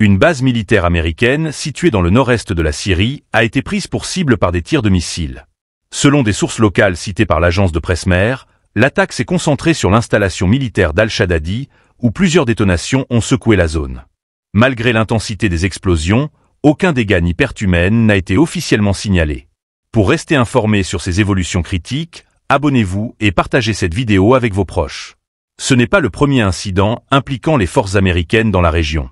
Une base militaire américaine située dans le nord-est de la Syrie a été prise pour cible par des tirs de missiles. Selon des sources locales citées par l'agence de presse Mer, l'attaque s'est concentrée sur l'installation militaire d'Al-Shaddadi, où plusieurs détonations ont secoué la zone. Malgré l'intensité des explosions, aucun dégât ni perte humaine n'a été officiellement signalé. Pour rester informé sur ces évolutions critiques, abonnez-vous et partagez cette vidéo avec vos proches. Ce n'est pas le premier incident impliquant les forces américaines dans la région.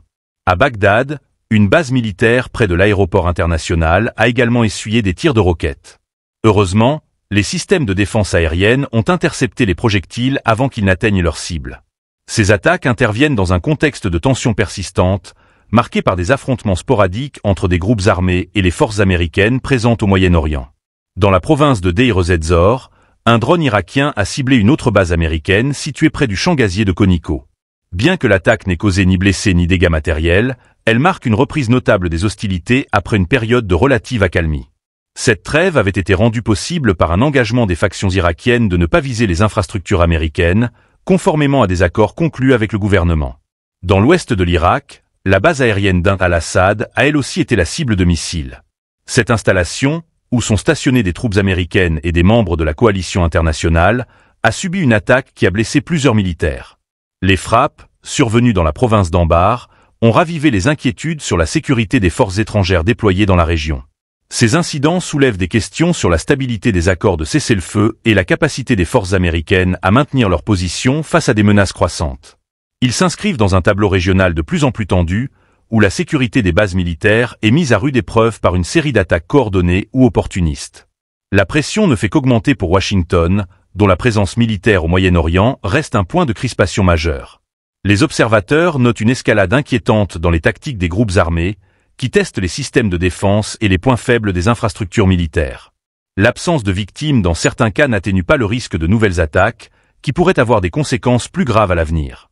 À Bagdad, une base militaire près de l'aéroport international a également essuyé des tirs de roquettes. Heureusement, les systèmes de défense aérienne ont intercepté les projectiles avant qu'ils n'atteignent leur cible. Ces attaques interviennent dans un contexte de tensions persistantes, marqué par des affrontements sporadiques entre des groupes armés et les forces américaines présentes au Moyen-Orient. Dans la province de Deir ez-Zor, un drone irakien a ciblé une autre base américaine située près du champ gazier de Konikko. Bien que l'attaque n'ait causé ni blessés ni dégâts matériels, elle marque une reprise notable des hostilités après une période de relative accalmie. Cette trêve avait été rendue possible par un engagement des factions irakiennes de ne pas viser les infrastructures américaines, conformément à des accords conclus avec le gouvernement. Dans l'ouest de l'Irak, la base aérienne d'Ain al-Assad a elle aussi été la cible de missiles. Cette installation, où sont stationnées des troupes américaines et des membres de la coalition internationale, a subi une attaque qui a blessé plusieurs militaires. Les frappes, survenues dans la province d'Anbar, ont ravivé les inquiétudes sur la sécurité des forces étrangères déployées dans la région. Ces incidents soulèvent des questions sur la stabilité des accords de cessez-le-feu et la capacité des forces américaines à maintenir leur position face à des menaces croissantes. Ils s'inscrivent dans un tableau régional de plus en plus tendu, où la sécurité des bases militaires est mise à rude épreuve par une série d'attaques coordonnées ou opportunistes. La pression ne fait qu'augmenter pour Washington, dont la présence militaire au Moyen-Orient reste un point de crispation majeur. Les observateurs notent une escalade inquiétante dans les tactiques des groupes armés, qui testent les systèmes de défense et les points faibles des infrastructures militaires. L'absence de victimes dans certains cas n'atténue pas le risque de nouvelles attaques, qui pourraient avoir des conséquences plus graves à l'avenir.